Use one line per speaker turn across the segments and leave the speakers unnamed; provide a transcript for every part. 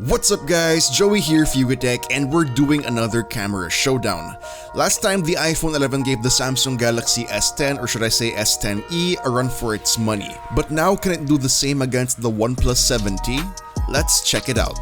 What's up guys, Joey here, Fugatech, and we're doing another camera showdown. Last time the iPhone 11 gave the Samsung Galaxy S10, or should I say S10e, a run for its money. But now can it do the same against the OnePlus 7T? Let's check it out.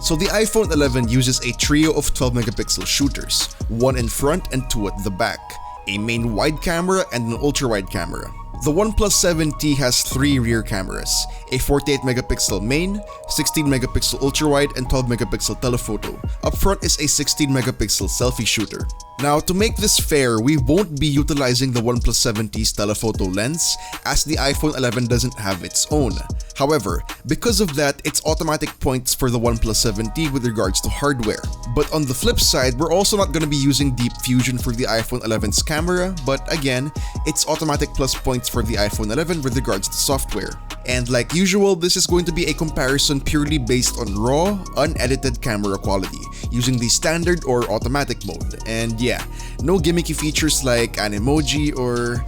So the iPhone 11 uses a trio of 12 megapixel shooters, one in front and two at the back, a main wide camera and an ultra-wide camera. The OnePlus 7T has three rear cameras, a 48 megapixel main, 16 megapixel ultra-wide, and 12 megapixel telephoto. Up front is a 16 megapixel selfie shooter. Now, to make this fair, we won't be utilizing the OnePlus 7T's telephoto lens as the iPhone 11 doesn't have its own. However, because of that, it's automatic points for the OnePlus 7T with regards to hardware. But on the flip side, we're also not going to be using Deep Fusion for the iPhone 11's camera, but again, it's automatic plus points for the iPhone 11 with regards to software. And like usual, this is going to be a comparison purely based on raw, unedited camera quality, using the standard or automatic mode. And yeah, no gimmicky features like an emoji or,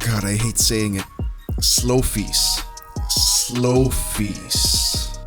God, I hate saying it, slow fees.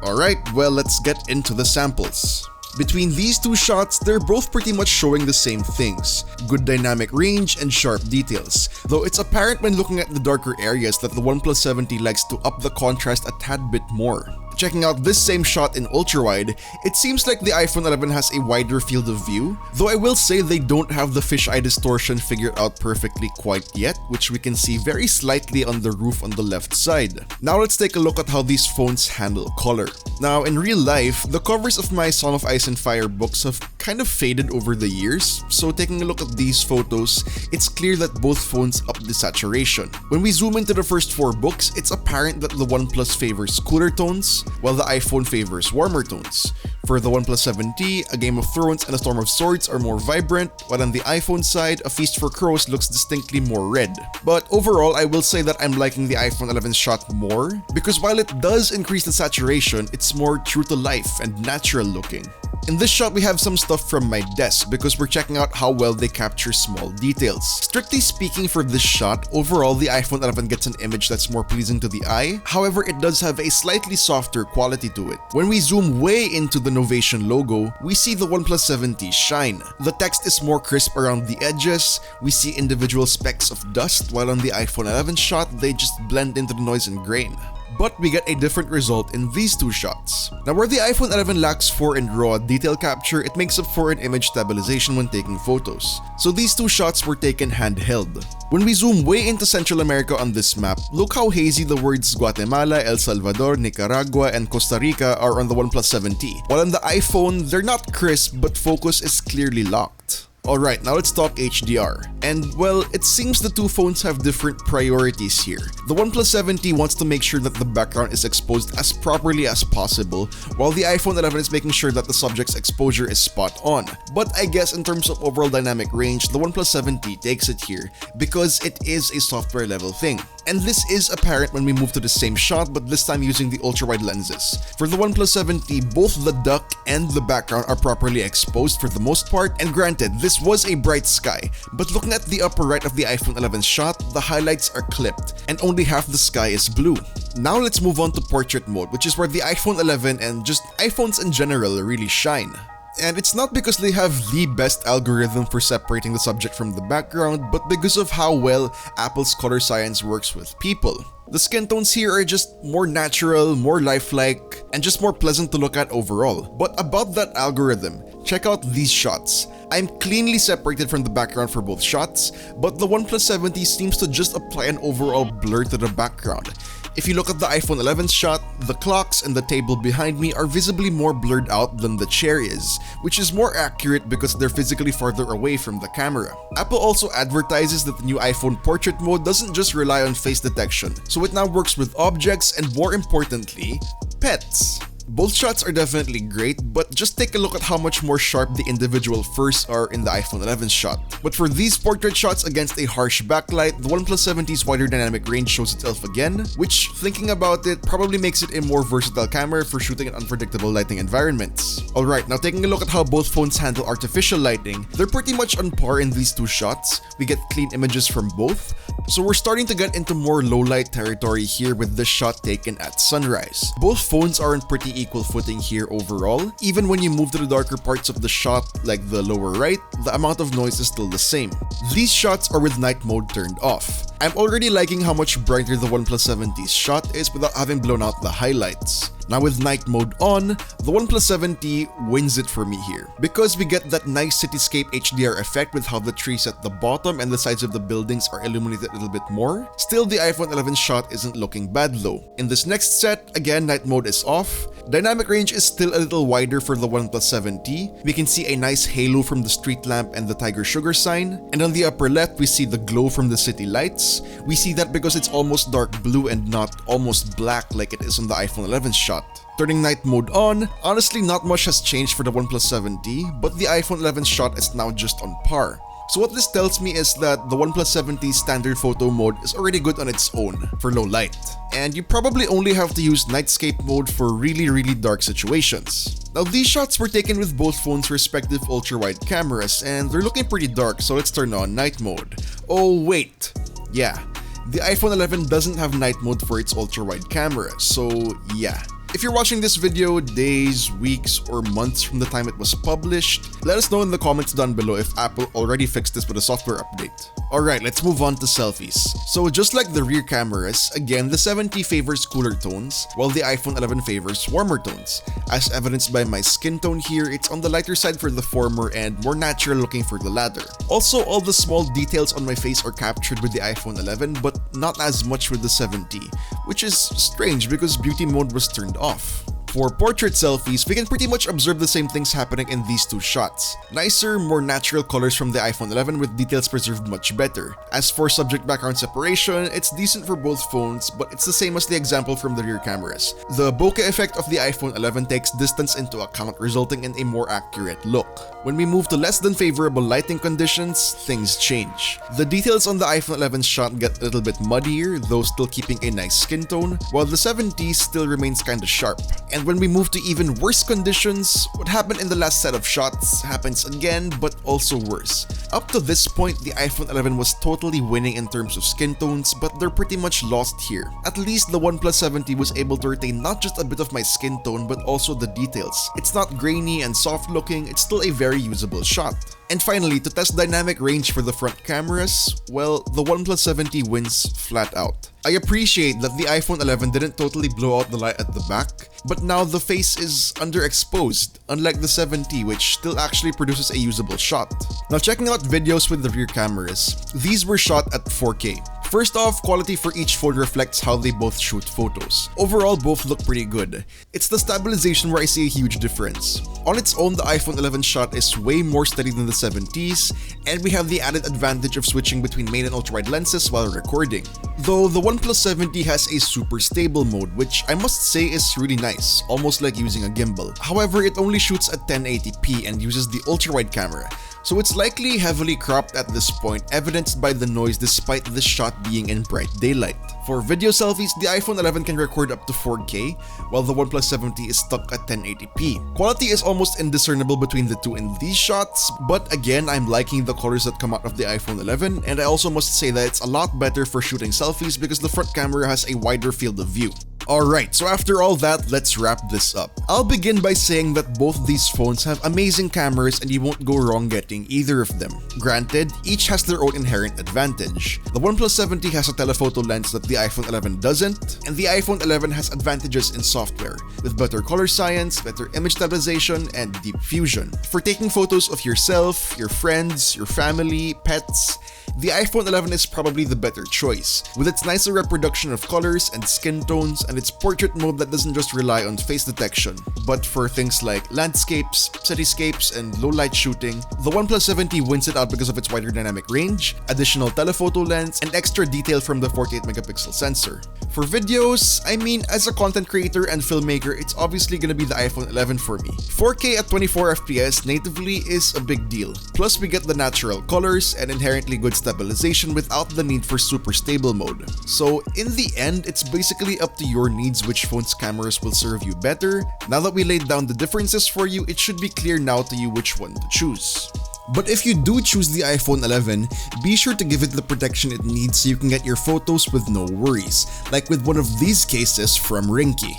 Alright, well, let's get into the samples. Between these two shots, they're both pretty much showing the same things, good dynamic range and sharp details, though it's apparent when looking at the darker areas that the OnePlus 7T likes to up the contrast a tad bit more. Checking out this same shot in ultra-wide, it seems like the iPhone 11 has a wider field of view, though I will say they don't have the fisheye distortion figured out perfectly quite yet, which we can see very slightly on the roof on the left side. Now let's take a look at how these phones handle color. Now in real life, the covers of my Song of Ice and Fire books have kind of faded over the years, so taking a look at these photos, it's clear that both phones up the saturation. When we zoom into the first four books, it's apparent that the OnePlus favors cooler tones, while the iPhone favors warmer tones. For the OnePlus 7T, A Game of Thrones and A Storm of Swords are more vibrant, while on the iPhone side, A Feast for Crows looks distinctly more red. But overall, I will say that I'm liking the iPhone 11 shot more, because while it does increase the saturation, it's more true to life and natural looking. In this shot, we have some stuff from my desk because we're checking out how well they capture small details. Strictly speaking, for this shot, overall the iPhone 11 gets an image that's more pleasing to the eye, however it does have a slightly softer quality to it. When we zoom way into the Novation logo, we see the OnePlus 7T shine. The text is more crisp around the edges, we see individual specks of dust, while on the iPhone 11 shot, they just blend into the noise and grain. But we get a different result in these two shots. Now where the iPhone 11 lacks for in raw detail capture, it makes up for in image stabilization when taking photos. So these two shots were taken handheld. When we zoom way into Central America on this map, look how hazy the words Guatemala, El Salvador, Nicaragua, and Costa Rica are on the OnePlus 7T. While on the iPhone, they're not crisp but focus is clearly locked. Alright, now let's talk HDR. And well, it seems the two phones have different priorities here. The OnePlus 7T wants to make sure that the background is exposed as properly as possible, while the iPhone 11 is making sure that the subject's exposure is spot on. But I guess in terms of overall dynamic range, the OnePlus 7T takes it here because it is a software level thing. And this is apparent when we move to the same shot, but this time using the ultra-wide lenses. For the OnePlus 7T, both the duck and the background are properly exposed for the most part, and granted, this was a bright sky, but looking at the upper right of the iPhone 11 shot, the highlights are clipped, and only half the sky is blue. Now let's move on to portrait mode, which is where the iPhone 11 and just iPhones in general really shine. And it's not because they have the best algorithm for separating the subject from the background, but because of how well Apple's color science works with people. The skin tones here are just more natural, more lifelike, and just more pleasant to look at overall. But about that algorithm, check out these shots. I'm cleanly separated from the background for both shots, but the OnePlus 7T seems to just apply an overall blur to the background. If you look at the iPhone 11 shot, the clocks and the table behind me are visibly more blurred out than the chair is, which is more accurate because they're physically farther away from the camera. Apple also advertises that the new iPhone portrait mode doesn't just rely on face detection, so it now works with objects and, more importantly, pets. Both shots are definitely great, but just take a look at how much more sharp the individual furs are in the iPhone 11 shot. But for these portrait shots against a harsh backlight, the OnePlus 70's wider dynamic range shows itself again, which, thinking about it, probably makes it a more versatile camera for shooting in unpredictable lighting environments. Alright, now taking a look at how both phones handle artificial lighting, they're pretty much on par in these two shots. We get clean images from both, so we're starting to get into more low light territory here with this shot taken at sunrise. Both phones are on pretty equal footing here overall. Even when you move to the darker parts of the shot, like the lower right, the amount of noise is still the same. These shots are with night mode turned off. I'm already liking how much brighter the OnePlus 70's shot is without having blown out the highlights. Now with night mode on, the OnePlus 70 wins it for me here, because we get that nice cityscape HDR effect with how the trees at the bottom and the sides of the buildings are illuminated a little bit more. Still, the iPhone 11 shot isn't looking bad though. In this next set, again night mode is off. Dynamic range is still a little wider for the OnePlus 70. We can see a nice halo from the street lamp and the tiger sugar sign, and on the upper left we see the glow from the city lights. We see that because it's almost dark blue and not almost black like it is on the iPhone 11 shot. Turning night mode on, honestly not much has changed for the OnePlus 70, but the iPhone 11 shot is now just on par. So what this tells me is that the OnePlus 70's standard photo mode is already good on its own for low light, and you probably only have to use nightscape mode for really dark situations. Now these shots were taken with both phones' respective ultra-wide cameras, and they're looking pretty dark, so let's turn on night mode. Oh wait, yeah, the iPhone 11 doesn't have night mode for its ultra-wide camera, so yeah. If you're watching this video days, weeks, or months from the time it was published, let us know in the comments down below if Apple already fixed this with a software update. Alright, let's move on to selfies. So just like the rear cameras, again the 70 favors cooler tones, while the iPhone 11 favors warmer tones. As evidenced by my skin tone here, it's on the lighter side for the former and more natural looking for the latter. Also, all the small details on my face are captured with the iPhone 11, but not as much with the 70, which is strange because beauty mode was turned off. For portrait selfies, we can pretty much observe the same things happening in these two shots. Nicer, more natural colors from the iPhone 11 with details preserved much better. As for subject background separation, it's decent for both phones, but it's the same as the example from the rear cameras. The bokeh effect of the iPhone 11 takes distance into account, resulting in a more accurate look. When we move to less than favorable lighting conditions, things change. The details on the iPhone 11 shot get a little bit muddier, though still keeping a nice skin tone, while the 70 still remains kinda sharp. And when we move to even worse conditions, what happened in the last set of shots happens again, but also worse. Up to this point, the iPhone 11 was totally winning in terms of skin tones, but they're pretty much lost here. At least the OnePlus 70 was able to retain not just a bit of my skin tone, but also the details. It's not grainy and soft looking, it's still a very usable shot. And finally, to test dynamic range for the front cameras, well, the OnePlus 70 wins flat out. I appreciate that the iPhone 11 didn't totally blow out the light at the back, but now the face is underexposed, unlike the 70 which still actually produces a usable shot. Now checking out videos with the rear cameras, these were shot at 4K. First off, quality for each phone reflects how they both shoot photos. Overall, both look pretty good. It's the stabilization where I see a huge difference. On its own, the iPhone 11 shot is way more steady than the 70's, and we have the added advantage of switching between main and ultra-wide lenses while recording. Though the OnePlus 70 has a super stable mode, which I must say is really nice, almost like using a gimbal. However, it only shoots at 1080p and uses the ultra-wide camera, so it's likely heavily cropped at this point, evidenced by the noise despite this shot being in bright daylight. For video selfies, the iPhone 11 can record up to 4K, while the OnePlus 70 is stuck at 1080p. Quality is almost indiscernible between the two in these shots, but again, I'm liking the colors that come out of the iPhone 11, and I also must say that it's a lot better for shooting selfies because the front camera has a wider field of view. Alright, so after all that, let's wrap this up. I'll begin by saying that both these phones have amazing cameras and you won't go wrong getting either of them. Granted, each has their own inherent advantage. The OnePlus 70 has a telephoto lens that the iPhone 11 doesn't, and the iPhone 11 has advantages in software, with better color science, better image stabilization, and deep fusion. For taking photos of yourself, your friends, your family, pets, the iPhone 11 is probably the better choice, with its nicer reproduction of colors and skin tones and and its portrait mode that doesn't just rely on face detection, but for things like landscapes, cityscapes, and low-light shooting, the OnePlus 7T wins it out because of its wider dynamic range, additional telephoto lens, and extra detail from the 48-megapixel sensor. For videos, I mean, as a content creator and filmmaker, it's obviously gonna be the iPhone 11 for me. 4K at 24 FPS natively is a big deal. Plus, we get the natural colors and inherently good stabilization without the need for super stable mode. So in the end, it's basically up to your needs which phone's cameras will serve you better. Now that we laid down the differences for you, it should be clear now to you which one to choose. But if you do choose the iPhone 11, be sure to give it the protection it needs so you can get your photos with no worries, like with one of these cases from Rinky.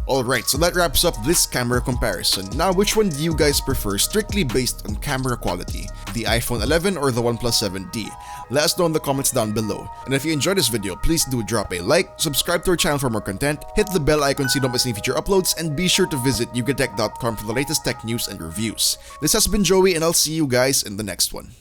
Alright, so that wraps up this camera comparison. Now, which one do you guys prefer strictly based on camera quality? The iPhone 11 or the OnePlus 7T? Let us know in the comments down below. And if you enjoyed this video, please do drop a like, subscribe to our channel for more content, hit the bell icon so you don't miss any future uploads, and be sure to visit yugatech.com for the latest tech news and reviews. This has been Joey, and I'll see you guys in the next one.